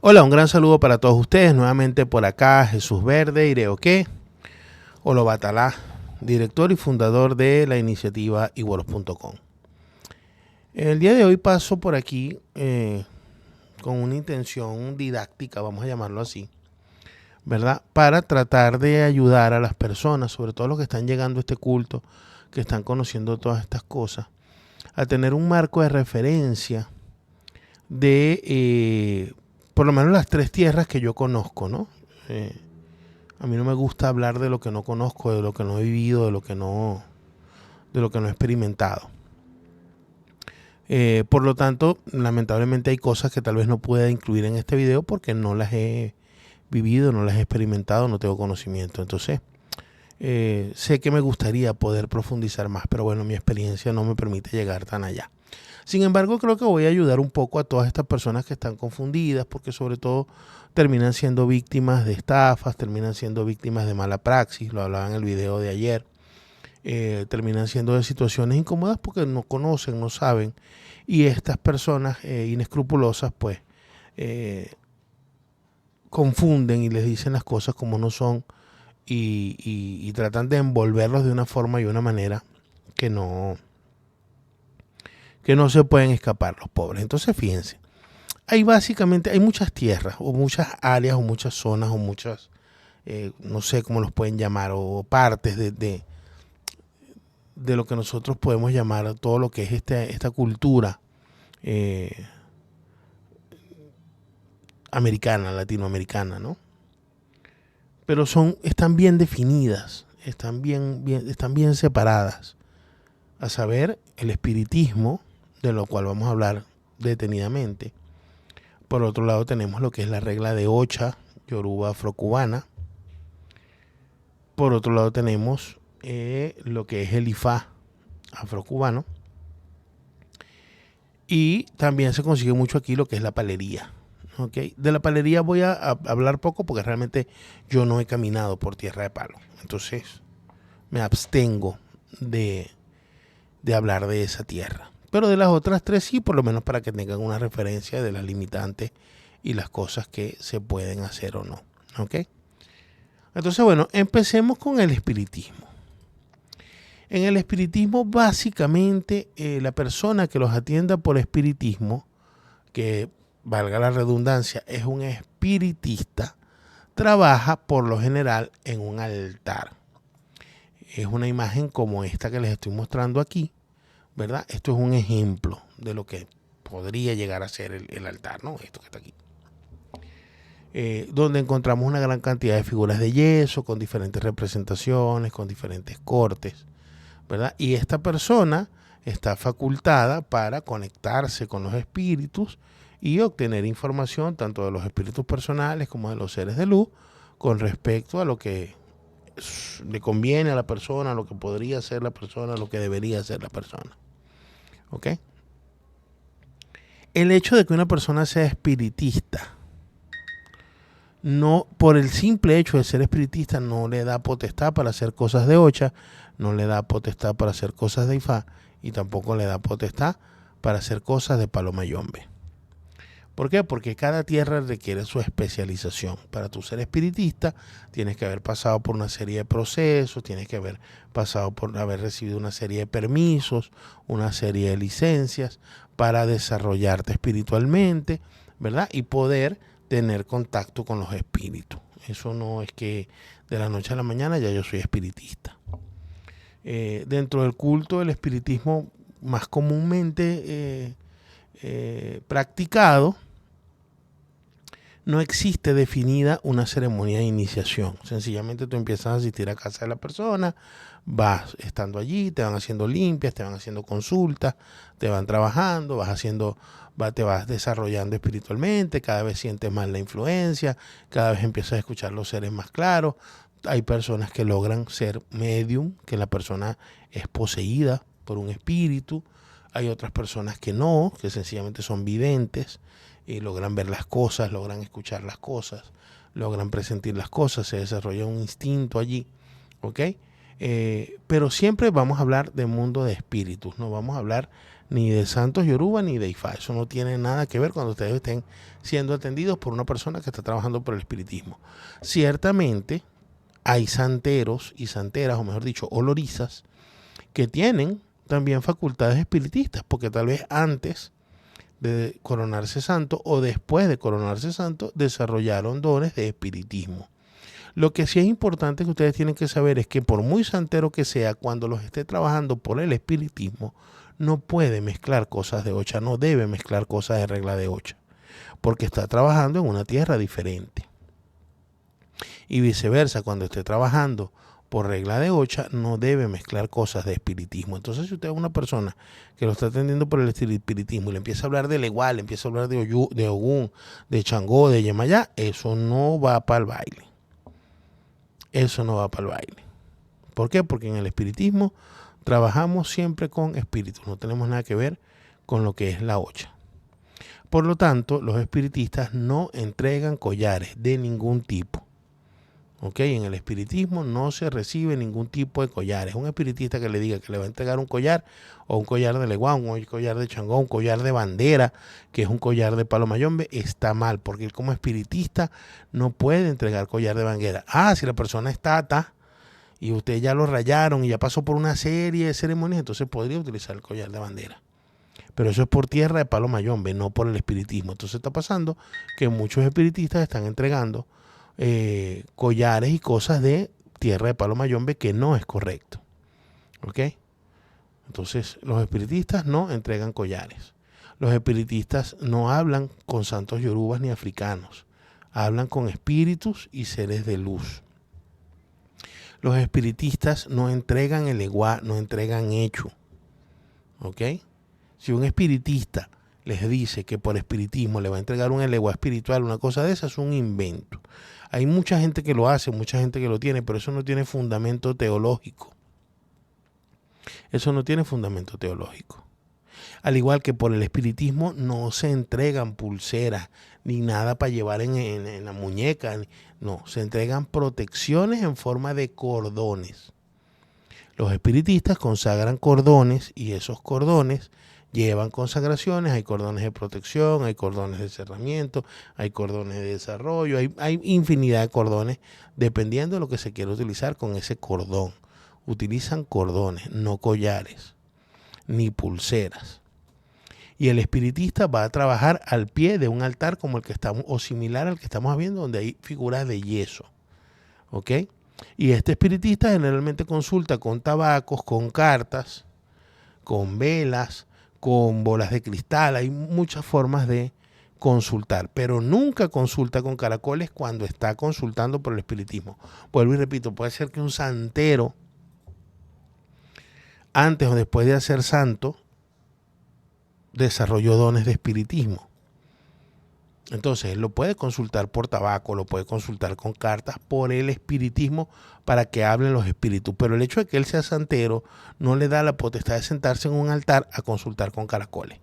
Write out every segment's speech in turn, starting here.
Hola, un gran saludo para todos ustedes. Nuevamente por acá, Jesús Verde, Ireoque, Olobatalá, director y fundador de la iniciativa igualos.com. El día de hoy paso por aquí con una intención didáctica, vamos a llamarlo así, ¿verdad? Para tratar de ayudar a las personas, sobre todo los que están llegando a este culto, que están conociendo todas estas cosas, a tener un marco de referencia de por lo menos las tres tierras que yo conozco, ¿no? A mí no me gusta hablar de lo que no conozco, de lo que no he vivido, de lo que no he experimentado. Por lo tanto, lamentablemente hay cosas que tal vez no pueda incluir en este video porque no las he vivido, no las he experimentado, no tengo conocimiento. Entonces, sé que me gustaría poder profundizar más, pero bueno, mi experiencia no me permite llegar tan allá. Sin embargo, creo que voy a ayudar un poco a todas estas personas que están confundidas, porque sobre todo terminan siendo víctimas de estafas, terminan siendo víctimas de mala praxis, lo hablaba en el video de ayer, terminan siendo de situaciones incómodas porque no conocen, no saben, y estas personas inescrupulosas pues confunden y les dicen las cosas como no son y tratan de envolverlos de una forma y una manera que no se pueden escapar los pobres. Entonces fíjense, hay muchas tierras o muchas áreas o muchas zonas o muchas, no sé cómo los pueden llamar, o partes de lo que nosotros podemos llamar todo lo que es esta cultura americana, latinoamericana, ¿no? Pero están bien definidas, están bien separadas. A saber, el espiritismo, de lo cual vamos a hablar detenidamente. Por otro lado tenemos lo que es la regla de Ocha, yoruba afrocubana. Por otro lado tenemos lo que es el Ifá afrocubano. Y también se consigue mucho aquí lo que es la palería. ¿Okay? De la palería voy a hablar poco porque realmente yo no he caminado por tierra de palo. Entonces me abstengo de hablar de esa tierra. Pero de las otras tres sí, por lo menos para que tengan una referencia de las limitantes y las cosas que se pueden hacer o no. ¿Ok? Entonces, bueno, empecemos con el espiritismo. En el espiritismo, básicamente, la persona que los atienda por espiritismo, que valga la redundancia, es un espiritista, trabaja por lo general en un altar. Es una imagen como esta que les estoy mostrando aquí, ¿verdad? Esto es un ejemplo de lo que podría llegar a ser el altar, ¿no? Esto que está aquí. Donde encontramos una gran cantidad de figuras de yeso con diferentes representaciones, con diferentes cortes, ¿verdad? Y esta persona está facultada para conectarse con los espíritus y obtener información tanto de los espíritus personales como de los seres de luz con respecto a lo que le conviene a la persona, lo que podría ser la persona, lo que debería ser la persona. ¿Ok? El hecho de que una persona sea espiritista, no, por el simple hecho de ser espiritista, no le da potestad para hacer cosas de Ocha, no le da potestad para hacer cosas de Ifá y tampoco le da potestad para hacer cosas de Palomayombe. ¿Por qué? Porque cada tierra requiere su especialización. Para tú ser espiritista, tienes que haber pasado por una serie de procesos, tienes que haber pasado por haber recibido una serie de permisos, una serie de licencias para desarrollarte espiritualmente, ¿verdad? Y poder tener contacto con los espíritus. Eso no es que de la noche a la mañana ya yo soy espiritista. Dentro del culto del espiritismo más comúnmente practicado, no existe definida una ceremonia de iniciación. Sencillamente tú empiezas a asistir a casa de la persona, vas estando allí, te van haciendo limpias, te van haciendo consultas, te van trabajando, te vas desarrollando espiritualmente, cada vez sientes más la influencia, cada vez empiezas a escuchar los seres más claros. Hay personas que logran ser medium, que la persona es poseída por un espíritu. Hay otras personas que no, que sencillamente son videntes y logran ver las cosas, logran escuchar las cosas, logran presentir las cosas, se desarrolla un instinto allí, ¿ok? Pero siempre vamos a hablar de mundo de espíritus, no vamos a hablar ni de santos yoruba ni de Ifá. Eso no tiene nada que ver cuando ustedes estén siendo atendidos por una persona que está trabajando por el espiritismo. Ciertamente hay santeros y santeras, o mejor dicho, olorizas, que tienen también facultades espiritistas, porque tal vez antes de coronarse santo o después de coronarse santo desarrollaron dones de espiritismo. Lo que sí es importante que ustedes tienen que saber es que por muy santero que sea, cuando los esté trabajando por el espiritismo, no puede mezclar cosas de Ocha, no debe mezclar cosas de regla de Ocha, porque está trabajando en una tierra diferente. Y viceversa, cuando esté trabajando por regla de Ocha, no debe mezclar cosas de espiritismo. Entonces, si usted es una persona que lo está atendiendo por el espiritismo y le empieza a hablar del igual, le empieza a hablar de Ogún, de Changó, de Yemayá, eso no va para el baile. Eso no va para el baile. ¿Por qué? Porque en el espiritismo trabajamos siempre con espíritus, no tenemos nada que ver con lo que es la Ocha. Por lo tanto, los espiritistas no entregan collares de ningún tipo. ¿Ok? En el espiritismo no se recibe ningún tipo de collares. Un espiritista que le diga que le va a entregar un collar, o un collar de leguá, un collar de changó, un collar de bandera, que es un collar de palo mayombe, está mal, porque él como espiritista no puede entregar collar de bandera. Si la persona es tata y usted ya lo rayaron y ya pasó por una serie de ceremonias, entonces podría utilizar el collar de bandera. Pero eso es por tierra de palo mayombe, no por el espiritismo. Entonces está pasando que muchos espiritistas están entregando collares y cosas de tierra de palo mayombe, que no es correcto. ¿Ok? Entonces los espiritistas no entregan collares. Los espiritistas no hablan con santos yorubas ni africanos. Hablan con espíritus y seres de luz. Los espiritistas no entregan el eguá, no entregan hecho. ¿Ok? Si un espiritista les dice que por espiritismo le va a entregar un elegua espiritual, una cosa de esa, es un invento. Hay mucha gente que lo hace, mucha gente que lo tiene, pero eso no tiene fundamento teológico. Eso no tiene fundamento teológico. Al igual que por el espiritismo no se entregan pulseras ni nada para llevar en la muñeca. No, se entregan protecciones en forma de cordones. Los espiritistas consagran cordones y esos cordones llevan consagraciones. Hay cordones de protección, hay cordones de cerramiento, hay cordones de desarrollo, hay infinidad de cordones dependiendo de lo que se quiera utilizar con ese cordón. Utilizan cordones, no collares, ni pulseras. Y el espiritista va a trabajar al pie de un altar como el que estamos, o similar al que estamos viendo, donde hay figuras de yeso. ¿Ok? Y este espiritista generalmente consulta con tabacos, con cartas, con velas, con bolas de cristal. Hay muchas formas de consultar, pero nunca consulta con caracoles cuando está consultando por el espiritismo. Vuelvo y repito, puede ser que un santero, antes o después de ser santo, desarrolló dones de espiritismo. Entonces él lo puede consultar por tabaco, lo puede consultar con cartas, por el espiritismo, para que hablen los espíritus. Pero el hecho de que él sea santero no le da la potestad de sentarse en un altar a consultar con caracoles.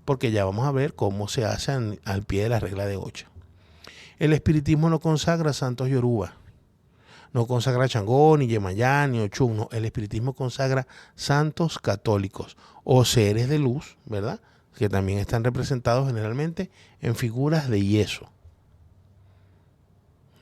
Porque ya vamos a ver cómo se hace al pie de la regla de Ocha. El espiritismo no consagra santos yoruba, no consagra Changó, ni Yemayá, ni Ochun. No, el espiritismo consagra santos católicos o seres de luz, ¿verdad? Que también están representados generalmente en figuras de yeso.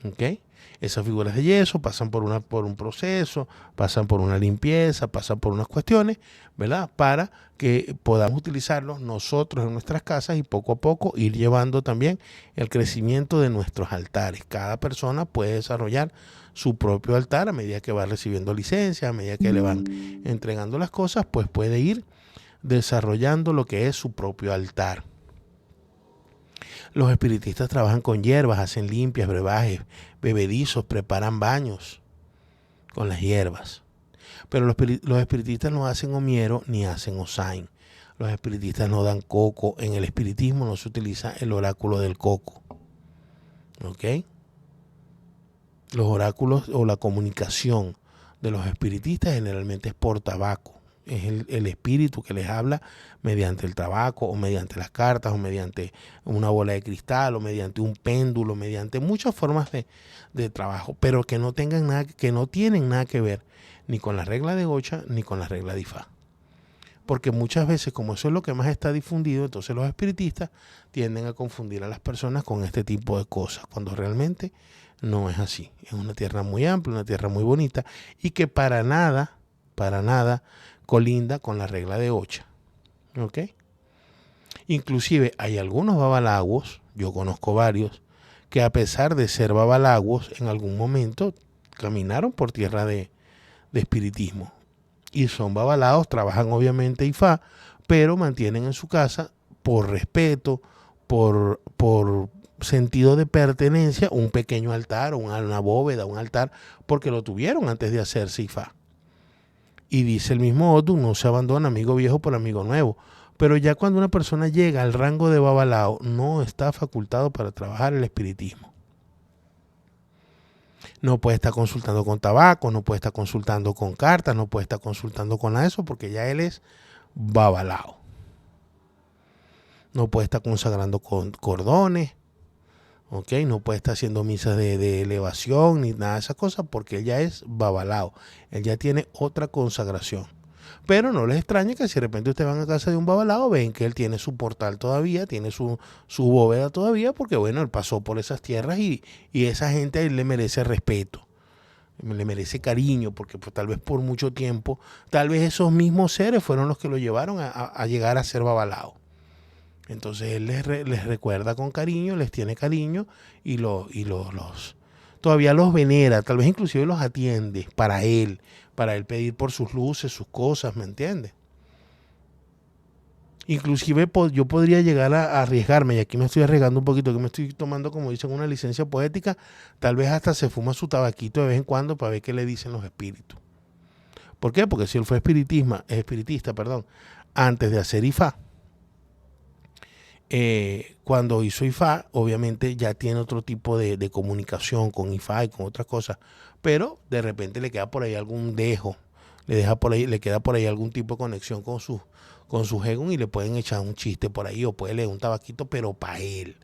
¿Ok? Esas figuras de yeso pasan por un proceso, pasan por una limpieza, pasan por unas cuestiones, ¿verdad? Para que podamos utilizarlos nosotros en nuestras casas y poco a poco ir llevando también el crecimiento de nuestros altares. Cada persona puede desarrollar su propio altar a medida que va recibiendo licencias, a medida que le van entregando las cosas, pues puede ir desarrollando lo que es su propio altar. Los espiritistas trabajan con hierbas, hacen limpias, brebajes, bebedizos, preparan baños con las hierbas. Pero los espiritistas no hacen omiero ni hacen osain. Los espiritistas no dan coco. En el espiritismo no se utiliza el oráculo del coco. ¿Ok? Los oráculos o la comunicación de los espiritistas generalmente es por tabaco. es el espíritu que les habla mediante el tabaco o mediante las cartas o mediante una bola de cristal o mediante un péndulo, mediante muchas formas de trabajo, pero que no tengan nada, que no tienen nada que ver ni con la regla de Ocha ni con la regla de Ifá. Porque muchas veces, como eso es lo que más está difundido, entonces los espiritistas tienden a confundir a las personas con este tipo de cosas, cuando realmente no es así. Es una tierra muy amplia, una tierra muy bonita y que para nada colinda con la regla de Ocha. ¿Ok? Inclusive hay algunos babalawos, yo conozco varios, que a pesar de ser babalawos, en algún momento caminaron por tierra de espiritismo. Y son babalaos, trabajan obviamente Ifá, pero mantienen en su casa, por respeto, por sentido de pertenencia, un pequeño altar, o una bóveda, un altar, porque lo tuvieron antes de hacerse Ifá. Y dice el mismo Odun, no se abandona amigo viejo por amigo nuevo. Pero ya cuando una persona llega al rango de babalao, no está facultado para trabajar el espiritismo. No puede estar consultando con tabaco, no puede estar consultando con cartas, no puede estar consultando con eso, porque ya él es babalao. No puede estar consagrando con cordones, ¿okay? No puede estar haciendo misas de elevación ni nada de esas cosas, porque él ya es babalao. Él ya tiene otra consagración. Pero no les extrañe que si de repente ustedes van a casa de un babalao, ven que él tiene su portal todavía, tiene su bóveda todavía, porque bueno, él pasó por esas tierras y esa gente a él le merece respeto, le merece cariño, porque pues, tal vez por mucho tiempo, tal vez esos mismos seres fueron los que lo llevaron a llegar a ser babalao. Entonces él les recuerda con cariño, les tiene cariño y todavía los venera, tal vez inclusive los atiende para él pedir por sus luces, sus cosas, ¿me entiendes? Inclusive yo podría llegar a arriesgarme, y aquí me estoy arriesgando un poquito, que me estoy tomando, como dicen, una licencia poética, tal vez hasta se fuma su tabaquito de vez en cuando para ver qué le dicen los espíritus. ¿Por qué? Porque si él fue espiritista, antes de hacer Ifá, cuando hizo Ifá, obviamente ya tiene otro tipo de comunicación con Ifá y con otras cosas, pero de repente le queda por ahí algún dejo, le queda por ahí algún tipo de conexión con su Hegun y le pueden echar un chiste por ahí o puede leer un tabaquito, pero para él,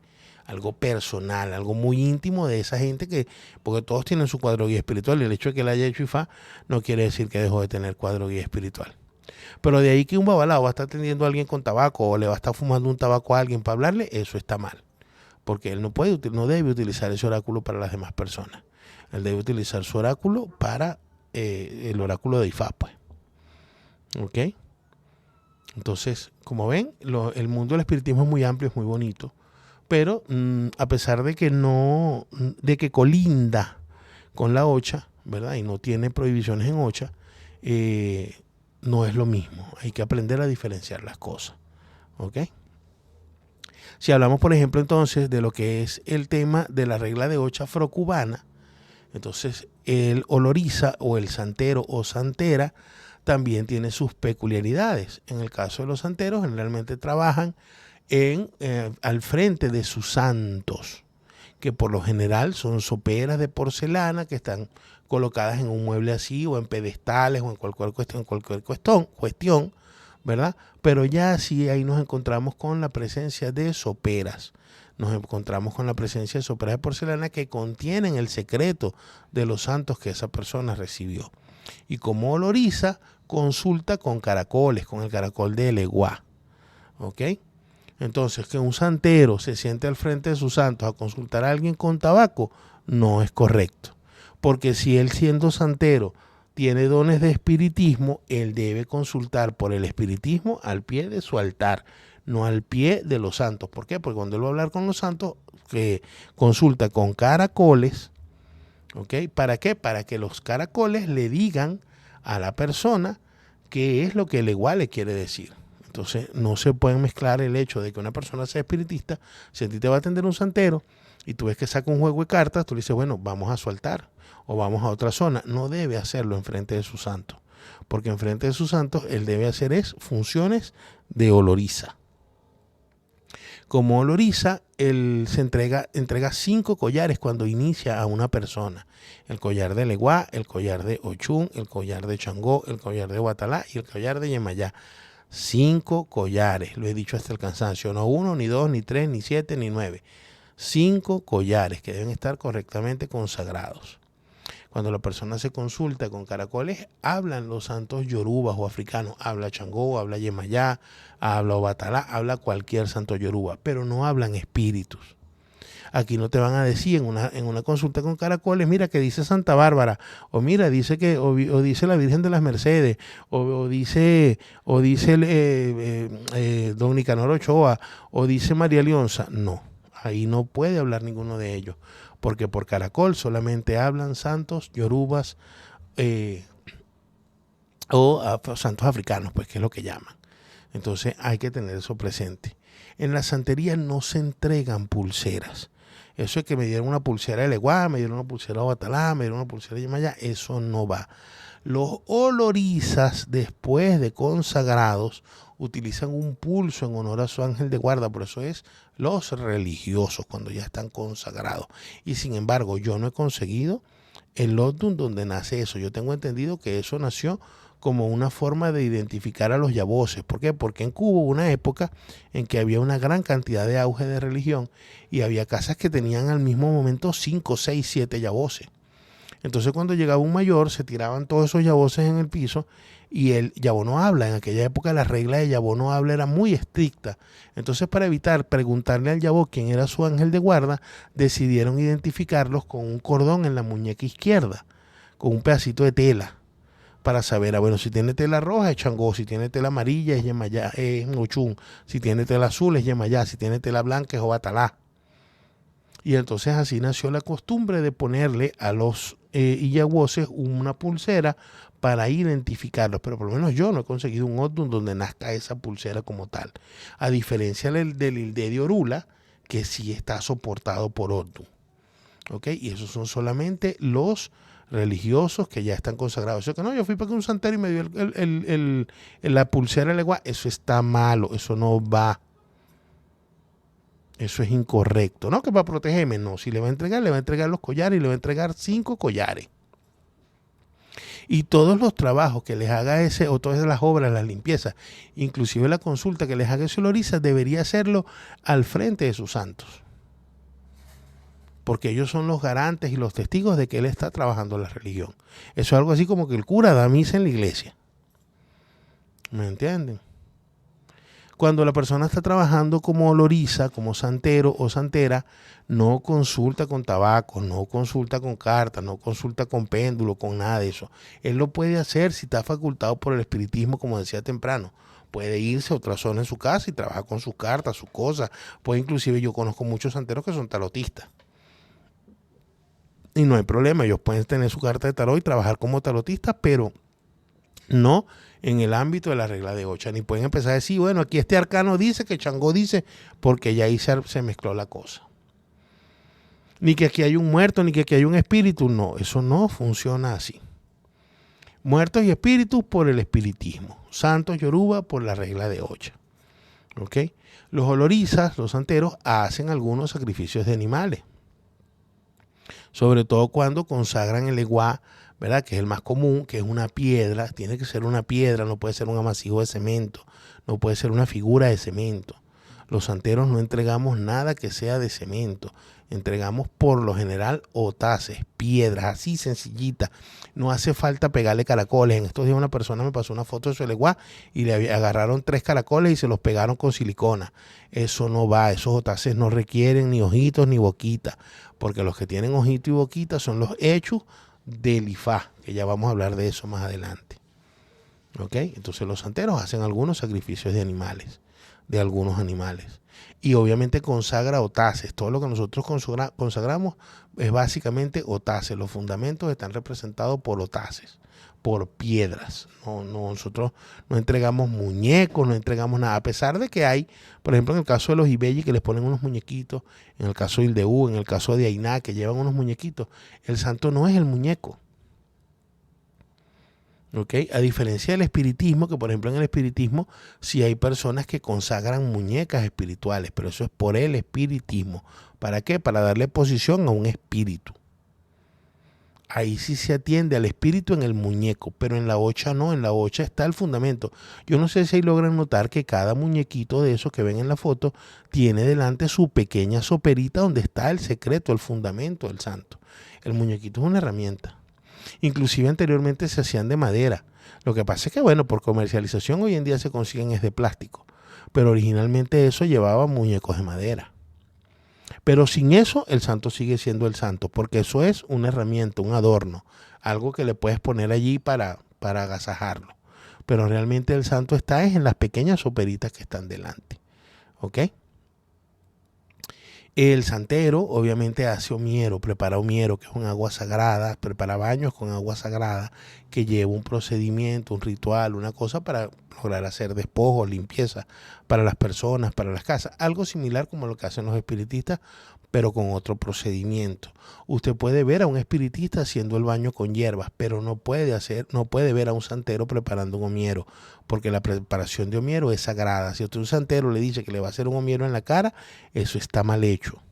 algo personal, algo muy íntimo de esa gente porque todos tienen su cuadro guía espiritual y el hecho de que él haya hecho Ifá no quiere decir que dejó de tener cuadro guía espiritual. Pero de ahí que un babalao va a estar atendiendo a alguien con tabaco o le va a estar fumando un tabaco a alguien para hablarle, eso está mal. Porque él no debe utilizar ese oráculo para las demás personas. Él debe utilizar su oráculo para el oráculo de Ifá, pues. ¿Ok? Entonces, como ven, el mundo del espiritismo es muy amplio, es muy bonito. Pero a pesar de que colinda con la Ocha, ¿verdad? Y no tiene prohibiciones en Ocha, no es lo mismo. Hay que aprender a diferenciar las cosas. ¿Ok? Si hablamos, por ejemplo, entonces de lo que es el tema de la regla de Ocha afrocubana, entonces el oloriza o el santero o santera también tiene sus peculiaridades. En el caso de los santeros, generalmente trabajan al frente de sus santos, que por lo general son soperas de porcelana que están colocadas en un mueble así o en pedestales o en cualquier cuestión, ¿verdad? Pero ya sí ahí nos encontramos con la presencia de soperas. Nos encontramos con la presencia de soperas de porcelana que contienen el secreto de los santos que esa persona recibió. Y como oloriza, consulta con caracoles, con el caracol de Eleguá. ¿Ok? Entonces, que un santero se siente al frente de sus santos a consultar a alguien con tabaco, no es correcto. Porque si él, siendo santero, tiene dones de espiritismo, él debe consultar por el espiritismo al pie de su altar, no al pie de los santos. ¿Por qué? Porque cuando él va a hablar con los santos, que consulta con caracoles, ¿ok? ¿Para qué? Para que los caracoles le digan a la persona qué es lo que el igual le quiere decir. Entonces, no se pueden mezclar el hecho de que una persona sea espiritista. Si a ti te va a atender un santero y tú ves que saca un juego de cartas, tú le dices, bueno, vamos a su altar o vamos a otra zona. No debe hacerlo enfrente de sus santos, porque enfrente de sus santos él debe hacer funciones de oloriza. Como oloriza, él entrega 5 collares cuando inicia a una persona. El collar de Leguá, el collar de Ochún, el collar de Changó, el collar de Guatalá y el collar de Yemayá. 5 collares, lo he dicho hasta el cansancio, no 1, ni 2, ni 3, ni 7, ni 9. 5 collares que deben estar correctamente consagrados. Cuando la persona se consulta con caracoles, hablan los santos yorubas o africanos. Habla Changó, habla Yemayá, habla Obatalá, habla cualquier santo yoruba, pero no hablan espíritus. Aquí no te van a decir en una consulta con caracoles, mira que dice Santa Bárbara, o mira, dice que, o dice la Virgen de las Mercedes, o dice don Nicanor Ochoa, o dice María Leonza. No, ahí no puede hablar ninguno de ellos, porque por caracol solamente hablan santos yorubas o santos africanos, pues que es lo que llaman. Entonces hay que tener eso presente. En la santería no se entregan pulseras. Eso es que me dieron una pulsera de Leguá, me dieron una pulsera de Batalá, me dieron una pulsera de Yemayá, eso no va. Los olorizas, después de consagrados, utilizan un pulso en honor a su ángel de guarda, por eso es los religiosos cuando ya están consagrados. Y sin embargo, yo no he conseguido el Odun donde nace eso. Yo tengo entendido que eso nació como una forma de identificar a los yaboces. ¿Por qué? Porque en Cuba hubo una época en que había una gran cantidad de auge de religión y había casas que tenían al mismo momento 5, 6, 7 yaboces. Entonces cuando llegaba un mayor se tiraban todos esos yaboces en el piso y el yabó no habla. En aquella época la regla de yabó no habla era muy estricta. Entonces para evitar preguntarle al yabó quién era su ángel de guarda, decidieron identificarlos con un cordón en la muñeca izquierda, con un pedacito de tela, para saber, bueno, si tiene tela roja es Changó, si tiene tela amarilla es Yemayá, es Ochún, si tiene tela azul es Yemayá, si tiene tela blanca es Obatalá. Y entonces así nació la costumbre de ponerle a los iyahuoses una pulsera para identificarlos, pero por lo menos yo no he conseguido un Odun donde nazca esa pulsera como tal, a diferencia del Ilde de Orula, que sí está soportado por Odun. ¿Ok? Y esos son solamente los religiosos que ya están consagrados. Eso que no, yo fui para que un santero y me dio la pulsera de Leguá. Eso está malo, eso no va. Eso es incorrecto. No que para protegerme, no. Si le va a entregar los collares y le va a entregar 5 collares. Y todos los trabajos que les haga ese, o todas las obras, las limpiezas, inclusive la consulta que les haga ese oloriza, debería hacerlo al frente de sus santos. Porque ellos son los garantes y los testigos de que él está trabajando la religión. Eso es algo así como que el cura da misa en la iglesia. ¿Me entienden? Cuando la persona está trabajando como oloriza, como santero o santera, no consulta con tabaco, no consulta con cartas, no consulta con péndulo, con nada de eso. Él lo puede hacer si está facultado por el espiritismo, como decía temprano. Puede irse a otra zona en su casa y trabajar con sus cartas, sus cosas. Pues inclusive yo conozco muchos santeros que son tarotistas. Y no hay problema, ellos pueden tener su carta de tarot y trabajar como tarotistas, pero no en el ámbito de la regla de Ocha. Ni pueden empezar a decir, bueno, aquí este arcano dice que Changó dice, porque ya ahí se mezcló la cosa. Ni que aquí hay un muerto, ni que aquí hay un espíritu. No, eso no funciona así. Muertos y espíritus por el espiritismo. Santos yoruba por la regla de Ocha. ¿Ok? Los olorizas, los santeros, hacen algunos sacrificios de animales. Sobre todo cuando consagran el Leguá, ¿verdad? Que es el más común, que es una piedra. Tiene que ser una piedra, no puede ser un amasijo de cemento, no puede ser una figura de cemento. Los santeros no entregamos nada que sea de cemento. Entregamos por lo general otaces, piedras, así sencillitas. No hace falta pegarle caracoles. En estos días una persona me pasó una foto de su Leguá y le agarraron 3 caracoles y se los pegaron con silicona. Eso no va. Esos otaces no requieren ni ojitos ni boquitas, porque los que tienen ojito y boquita son los hechos del Ifá, que ya vamos a hablar de eso más adelante. ¿Ok? Entonces los santeros hacen algunos sacrificios de animales, de algunos animales. Y obviamente consagra otaces. Todo lo que nosotros consagramos es básicamente otaces. Los fundamentos están representados por otaces, por piedras. Nosotros no entregamos muñecos, no entregamos nada. A pesar de que hay, por ejemplo, en el caso de los Ibelli, que les ponen unos muñequitos, en el caso de Ildeú, en el caso de Ainá, que llevan unos muñequitos, el santo no es el muñeco. ¿Ok? A diferencia del espiritismo, que por ejemplo en el espiritismo sí hay personas que consagran muñecas espirituales, pero eso es por el espiritismo. ¿Para qué? Para darle posición a un espíritu. Ahí sí se atiende al espíritu en el muñeco, pero en la ocha no, en la ocha está el fundamento. Yo no sé si ahí logran notar que cada muñequito de esos que ven en la foto tiene delante su pequeña soperita donde está el secreto, el fundamento del santo. El muñequito es una herramienta. Inclusive anteriormente se hacían de madera. Lo que pasa es que, bueno, por comercialización hoy en día se consiguen es de plástico. Pero originalmente eso llevaba muñecos de madera. Pero sin eso el santo sigue siendo el santo, porque eso es una herramienta, un adorno, algo que le puedes poner allí para agasajarlo. Pero realmente el santo está en las pequeñas soperitas que están delante. ¿Ok? El santero obviamente hace omiero, prepara omiero, que es un agua sagrada, prepara baños con agua sagrada, que lleva un procedimiento, un ritual, una cosa para lograr hacer despojos, limpieza para las personas, para las casas. Algo similar como lo que hacen los espiritistas, pero con otro procedimiento. Usted puede ver a un espiritista haciendo el baño con hierbas, pero no puede ver a un santero preparando un omiero, porque la preparación de omiero es sagrada. Si usted un santero le dice que le va a hacer un omiero en la cara, eso está mal hecho.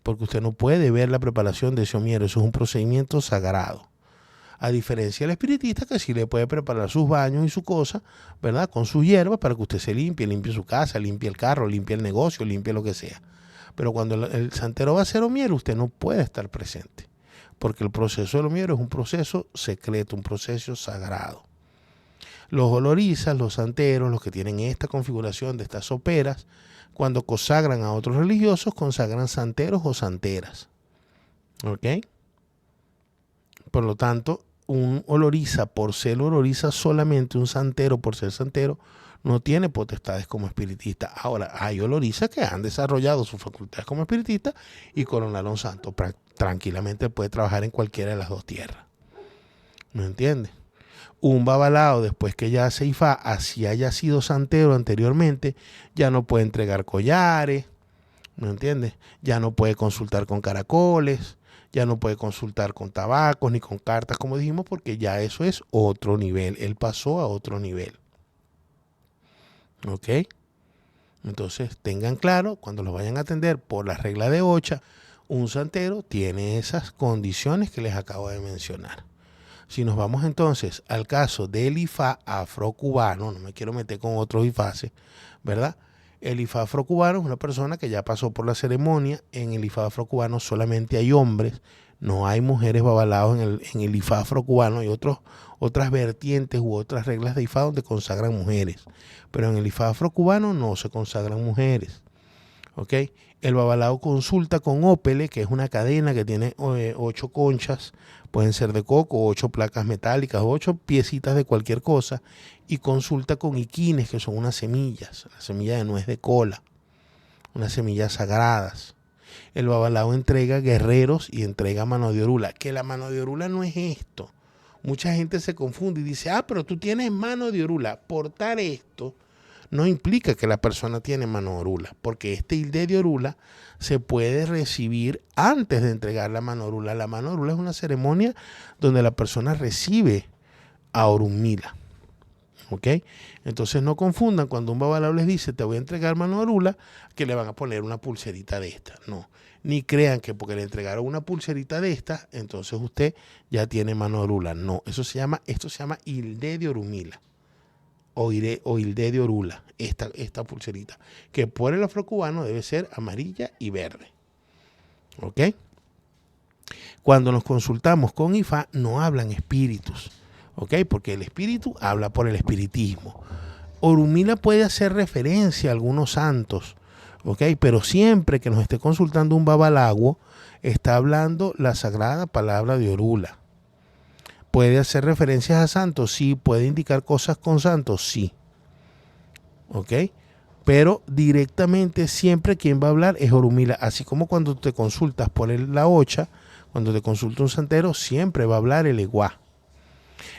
Porque usted no puede ver la preparación de ese omiero, eso es un procedimiento sagrado. A diferencia del espiritista, que sí le puede preparar sus baños y su cosa, ¿verdad? Con sus hierbas para que usted se limpie su casa, limpie el carro, limpie el negocio, limpie lo que sea. Pero cuando el santero va a hacer omiero, usted no puede estar presente, porque el proceso del omiero es un proceso secreto, un proceso sagrado. Los olorizas, los santeros, los que tienen esta configuración de estas soperas, cuando consagran a otros religiosos, consagran santeros o santeras. ¿Ok? Por lo tanto, un oloriza, por ser oloriza solamente, un santero, por ser santero, no tiene potestades como espiritista. Ahora, hay olorizas que han desarrollado sus facultades como espiritista y coronaron santo. Tranquilamente puede trabajar en cualquiera de las dos tierras. ¿Me entiendes? Un babalao, después que ya hace Ifá, así haya sido santero anteriormente, ya no puede entregar collares, ¿me entiendes? Ya no puede consultar con caracoles, ya no puede consultar con tabacos ni con cartas, como dijimos, porque ya eso es otro nivel. Él pasó a otro nivel. ¿Ok? Entonces tengan claro, cuando los vayan a atender por la regla de ocha, un santero tiene esas condiciones que les acabo de mencionar. Si nos vamos entonces al caso del Ifá afrocubano, no me quiero meter con otros ifaces, ¿verdad? El Ifá afrocubano es una persona que ya pasó por la ceremonia. En el Ifá afrocubano solamente hay hombres, no hay mujeres babalaos en el Ifá afrocubano. Hay otras vertientes u otras reglas de Ifá donde consagran mujeres, pero en el Ifá afrocubano no se consagran mujeres. ¿Ok? El babalao consulta con ópele, que es una cadena que tiene 8 conchas, pueden ser de coco, 8 placas metálicas, 8 piecitas de cualquier cosa, y consulta con iquines, que son unas semillas, la semilla de nuez de cola, unas semillas sagradas. El babalao entrega guerreros y entrega mano de orula, que la mano de orula no es esto. Mucha gente se confunde y dice, pero tú tienes mano de orula. Portar esto no implica que la persona tiene mano de orula, porque este hilde de orula se puede recibir antes de entregar la mano de orula. La mano de orula es una ceremonia donde la persona recibe a Orunmila. ¿Ok? Entonces no confundan cuando un babalao les dice te voy a entregar mano de orula, que le van a poner una pulserita de esta. No, ni crean que porque le entregaron una pulserita de esta, entonces usted ya tiene mano de orula. No, esto se llama hilde de Orunmila. O hilde de orula, esta pulserita, que por el afrocubano debe ser amarilla y verde. ¿Ok? Cuando nos consultamos con Ifá, no hablan espíritus, ¿ok? Porque el espíritu habla por el espiritismo. Orunmila puede hacer referencia a algunos santos, ¿ok? Pero siempre que nos esté consultando un babalawo, está hablando la sagrada palabra de Orula. ¿Puede hacer referencias a santos? Sí. ¿Puede indicar cosas con santos? Sí. ¿Ok? Pero directamente siempre quien va a hablar es Orunmila. Así como cuando te consultas por la ocha, cuando te consulta un santero, siempre va a hablar el eguá.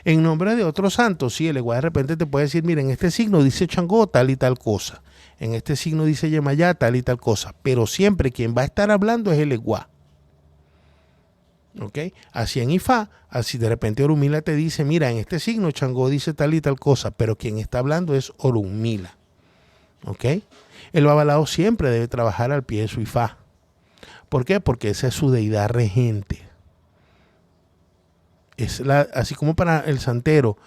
En nombre de otros santos, sí, el eguá de repente te puede decir, mira, en este signo dice Changó tal y tal cosa. En este signo dice Yemayá tal y tal cosa. Pero siempre quien va a estar hablando es el eguá. ¿Ok? Así en Ifá, así de repente Orunmila te dice, mira, en este signo Changó dice tal y tal cosa, pero quien está hablando es Orunmila. ¿Ok? El babalao siempre debe trabajar al pie de su Ifá. ¿Por qué? Porque esa es su deidad regente. Así como para el santero,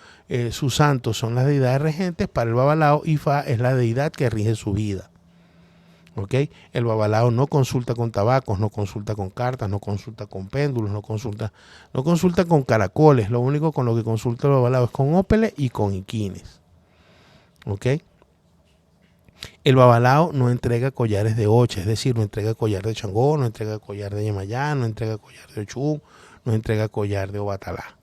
sus santos son las deidades regentes, para el babalao, Ifá es la deidad que rige su vida. ¿Ok? El babalao no consulta con tabacos, no consulta con cartas, no consulta con péndulos, no consulta con caracoles. Lo único con lo que consulta el babalao es con ópeles y con iquines. ¿Ok? El babalao no entrega collares de Ocha, es decir, no entrega collar de Changó, no entrega collar de Yemayá, no entrega collar de Ochum, no entrega collar de Obatalá.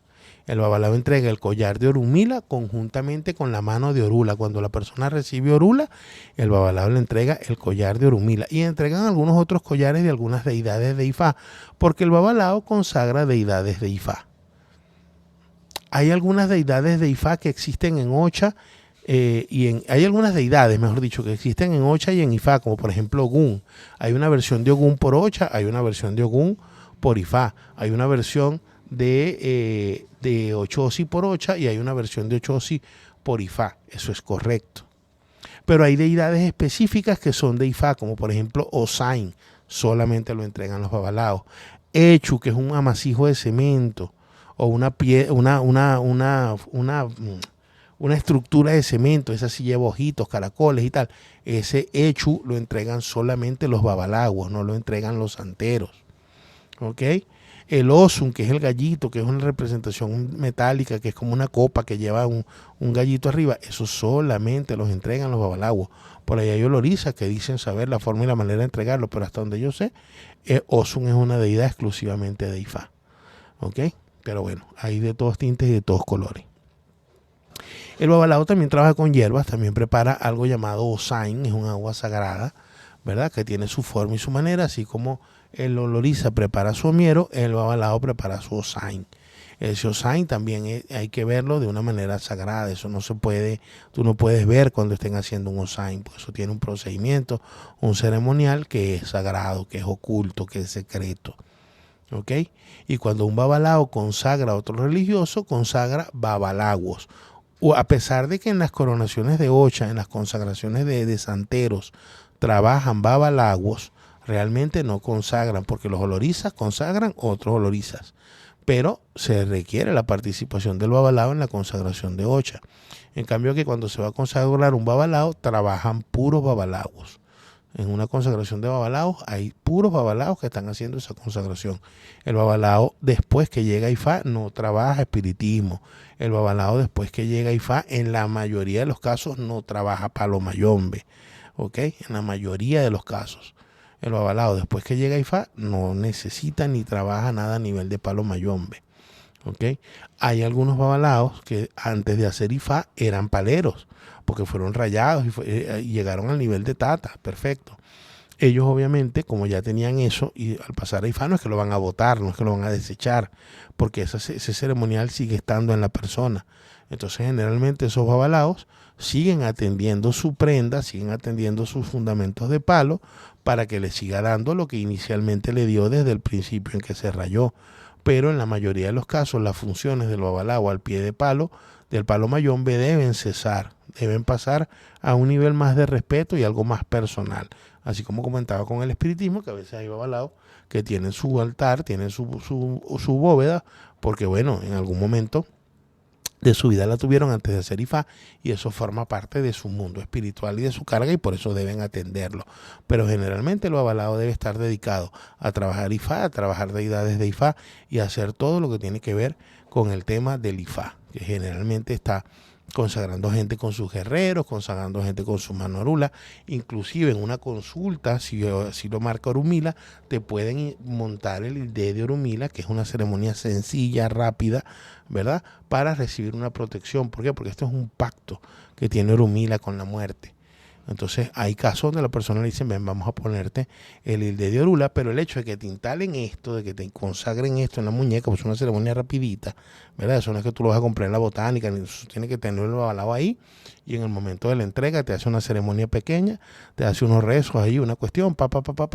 El babalao entrega el collar de Orunmila conjuntamente con la mano de Orula. Cuando la persona recibe Orula, el babalao le entrega el collar de Orunmila. Y entregan algunos otros collares de algunas deidades de Ifá, porque el babalao consagra deidades de Ifá. Hay algunas deidades de Ifá que existen en Ocha, hay algunas deidades, mejor dicho, que existen en Ocha y en Ifá, como por ejemplo Ogún. Hay una versión de Ogún por Ocha, hay una versión de Ogún por Ifá, hay una versión de Ochosi por Ocha y hay una versión de Ochosi por Ifá. Eso es correcto. Pero hay deidades específicas que son de Ifá, como por ejemplo Osain, solamente lo entregan los babalaos. Echu, que es un amasijo de cemento, o una estructura de cemento, esa sí lleva ojitos, caracoles y tal. Ese Echu lo entregan solamente los babalaguos, no lo entregan los santeros. ¿Ok? El Osun, que es el gallito, que es una representación metálica, que es como una copa que lleva un gallito arriba, eso solamente los entregan los babalaguos. Por ahí hay olorizas que dicen saber la forma y la manera de entregarlo, pero hasta donde yo sé, Osun es una deidad exclusivamente de Ifá. ¿Ok? Pero bueno, hay de todos tintes y de todos colores. El babalao también trabaja con hierbas, también prepara algo llamado Osain, es un agua sagrada, ¿verdad? Que tiene su forma y su manera, así como el oloriza prepara su omiero, el babalao prepara su Osain. Ese Osain también hay que verlo de una manera sagrada, eso no se puede, tú no puedes ver cuando estén haciendo un Osain, pues eso tiene un procedimiento, un ceremonial que es sagrado, que es oculto, que es secreto. ¿Ok? Y cuando un babalao consagra a otro religioso, consagra babalaguos. O a pesar de que en las coronaciones de Ocha, en las consagraciones de santeros, trabajan babalaguos, realmente no consagran, porque los olorizas consagran otros olorizas. Pero se requiere la participación del babalao en la consagración de Ocha. En cambio que cuando se va a consagrar un babalao, trabajan puros babalaguos. En una consagración de babalaos hay puros babalaos que están haciendo esa consagración. El babalao después que llega a Ifá no trabaja espiritismo. El babalao después que llega a Ifá en la mayoría de los casos no trabaja palo mayombe. ¿Ok? En la mayoría de los casos. El babalao después que llega a Ifá no necesita ni trabaja nada a nivel de palo mayombe. ¿Ok? Hay algunos babalaos que antes de hacer Ifá eran paleros, porque fueron rayados y llegaron al nivel de tata, perfecto. Ellos obviamente, como ya tenían eso, y al pasar a Ifá no es que lo van a botar, no es que lo van a desechar, porque ese ceremonial sigue estando en la persona. Entonces generalmente esos babalaos siguen atendiendo su prenda, siguen atendiendo sus fundamentos de palo, para que le siga dando lo que inicialmente le dio desde el principio en que se rayó. Pero en la mayoría de los casos las funciones del babalao al pie de palo, del palo mayombe, deben cesar, deben pasar a un nivel más de respeto y algo más personal. Así como comentaba con el espiritismo, que a veces hay babalaos que tienen su altar, tienen su bóveda, porque bueno, en algún momento de su vida la tuvieron antes de hacer Ifá y eso forma parte de su mundo espiritual y de su carga y por eso deben atenderlo. Pero generalmente el babalao debe estar dedicado a trabajar Ifá, a trabajar deidades de Ifá y a hacer todo lo que tiene que ver con el tema del Ifá, que generalmente está consagrando gente con sus guerreros, consagrando gente con su mano Orula, inclusive en una consulta, si lo marca Orunmila, te pueden montar el Ilde de Orunmila, que es una ceremonia sencilla, rápida, ¿verdad? Para recibir una protección. ¿Por qué? Porque esto es un pacto que tiene Orunmila con la muerte. Entonces hay casos donde la persona le dice, ven, vamos a ponerte el Ilde de Orula, pero el hecho de que te instalen esto, de que te consagren esto en la muñeca, pues es una ceremonia rapidita, ¿verdad? Eso no es que tú lo vas a comprar en la botánica, ni tienes que tenerlo el babalao ahí, y en el momento de la entrega te hace una ceremonia pequeña, te hace unos rezos ahí, una cuestión,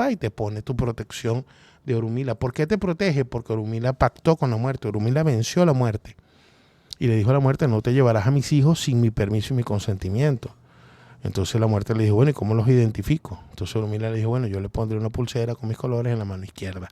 y te pone tu protección de Orunmila. ¿Por qué te protege? Porque Orunmila pactó con la muerte, Orunmila venció la muerte y le dijo a la muerte, no te llevarás a mis hijos sin mi permiso y mi consentimiento. Entonces la muerte le dijo, bueno, ¿y cómo los identifico? Entonces Orunmila le dijo, bueno, yo le pondré una pulsera con mis colores en la mano izquierda.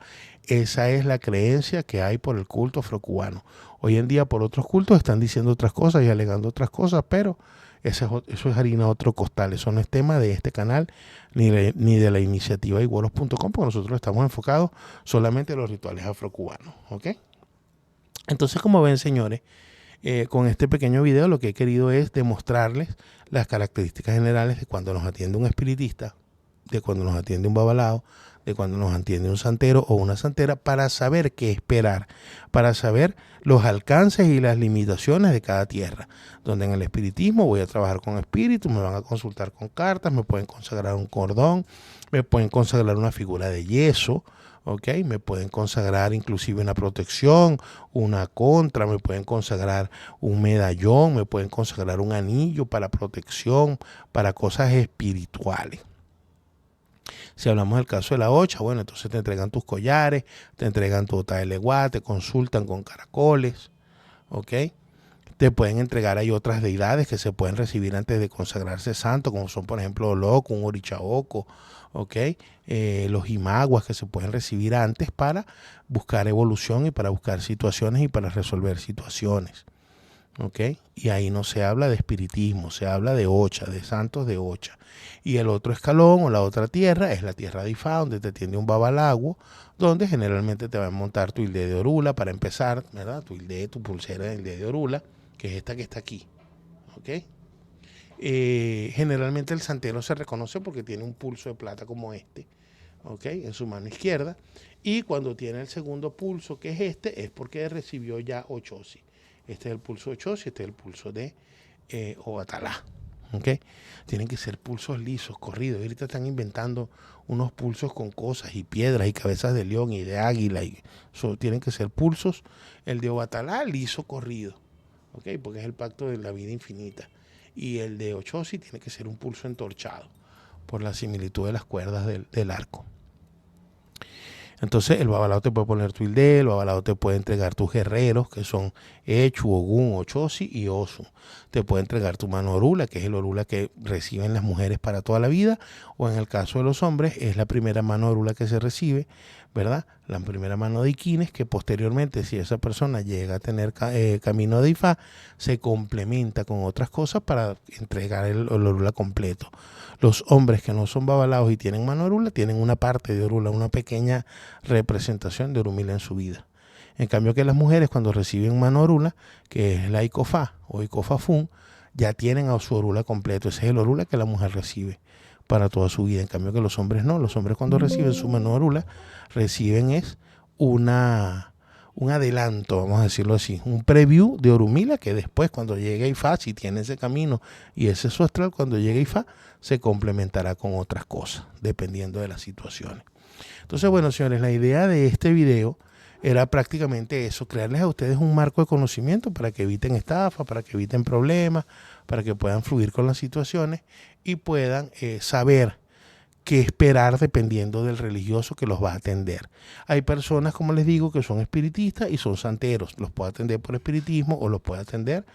Esa es la creencia que hay por el culto afrocubano. Hoy en día por otros cultos están diciendo otras cosas y alegando otras cosas, pero eso es harina de otro costal. Eso no es tema de este canal ni de la iniciativa igualos.com, porque nosotros estamos enfocados solamente en los rituales afrocubanos. ¿Ok? Entonces, como ven, señores, con este pequeño video lo que he querido es demostrarles las características generales de cuando nos atiende un espiritista, de cuando nos atiende un babalao, de cuando nos atiende un santero o una santera, para saber qué esperar, para saber los alcances y las limitaciones de cada tierra. Donde en el espiritismo voy a trabajar con espíritus, me van a consultar con cartas, me pueden consagrar un cordón, me pueden consagrar una figura de yeso, ¿ok? Me pueden consagrar inclusive una protección, una contra, me pueden consagrar un medallón, me pueden consagrar un anillo para protección, para cosas espirituales. Si hablamos del caso de la ocha, bueno, entonces te entregan tus collares, te entregan tu bota de leguá, te consultan con caracoles, ¿ok? Te pueden entregar, hay otras deidades que se pueden recibir antes de consagrarse santo, como son, por ejemplo, Oloco, un Orichaoco, ¿ok? Los imaguas que se pueden recibir antes para buscar evolución y para buscar situaciones y para resolver situaciones, ¿ok? Y ahí no se habla de espiritismo, se habla de ocha, de santos de ocha. Y el otro escalón o la otra tierra es la tierra de Ifá, donde te atiende un babalago, donde generalmente te va a montar tu hilde de Orula para empezar, ¿verdad? Tu hilde, tu pulsera de hilde de Orula, que es esta que está aquí, ¿ok? Generalmente el santero se reconoce porque tiene un pulso de plata como este, ¿ok? En su mano izquierda. Y cuando tiene el segundo pulso, que es este, es porque recibió ya Ochosi. Este es el pulso de Ochosi, este es el pulso de Obatalá. ¿Okay? Tienen que ser pulsos lisos, corridos. Ahorita están inventando unos pulsos con cosas y piedras y cabezas de león y de águila. Tienen que ser pulsos. El de Obatalá, liso, corrido. ¿Okay? Porque es el pacto de la vida infinita. Y el de Ochosi tiene que ser un pulso entorchado por la similitud de las cuerdas del arco. Entonces el babalao te puede poner tu hilde, el babalao te puede entregar tus guerreros, que son Echu, Ogún, Ochosi y Osu. Te puede entregar tu mano orula, que es el orula que reciben las mujeres para toda la vida, o en el caso de los hombres es la primera mano orula que se recibe, ¿verdad? La primera mano de Iquines, que posteriormente, si esa persona llega a tener camino de Ifá, se complementa con otras cosas para entregar el orula completo. Los hombres que no son babalaos y tienen mano orula, tienen una parte de orula, una pequeña representación de Orunmila en su vida. En cambio que las mujeres cuando reciben mano orula, que es la Icofá o Icofafún, ya tienen a su orula completo. Ese es el orula que la mujer recibe para toda su vida. En cambio que los hombres no. Los hombres cuando reciben su mano orula, reciben es un adelanto, vamos a decirlo así, un preview de Orunmila, que después cuando llegue a Ifá, si tiene ese camino y ese su astral, cuando llegue a Ifá, se complementará con otras cosas, dependiendo de las situaciones. Entonces, bueno, señores, la idea de este video era prácticamente eso, crearles a ustedes un marco de conocimiento para que eviten estafas, para que eviten problemas, para que puedan fluir con las situaciones y puedan saber qué esperar dependiendo del religioso que los va a atender. Hay personas, como les digo, que son espiritistas y son santeros. Los puede atender por espiritismo o los puede atender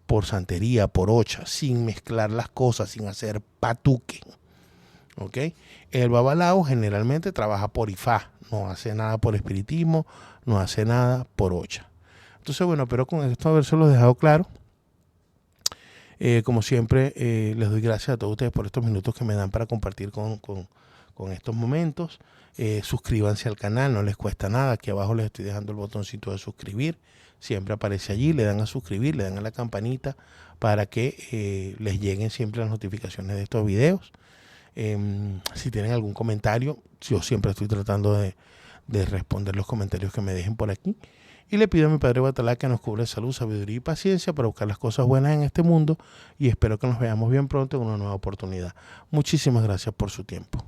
por santería, por ocha, sin mezclar las cosas, sin hacer patuque. ¿Ok? El babalao generalmente trabaja por Ifá, no hace nada por espiritismo, no hace nada por ocha. Entonces, bueno, pero con esto habérselos dejado claro. Como siempre, les doy gracias a todos ustedes por estos minutos que me dan para compartir con estos momentos. Suscríbanse al canal, no les cuesta nada. Aquí abajo les estoy dejando el botoncito de suscribir. Siempre aparece allí, le dan a suscribir, le dan a la campanita para que les lleguen siempre las notificaciones de estos videos. Si tienen algún comentario, yo siempre estoy tratando de responder los comentarios que me dejen por aquí. Y le pido a mi Padre Obatalá que nos cubra salud, sabiduría y paciencia para buscar las cosas buenas en este mundo. Y espero que nos veamos bien pronto en una nueva oportunidad. Muchísimas gracias por su tiempo.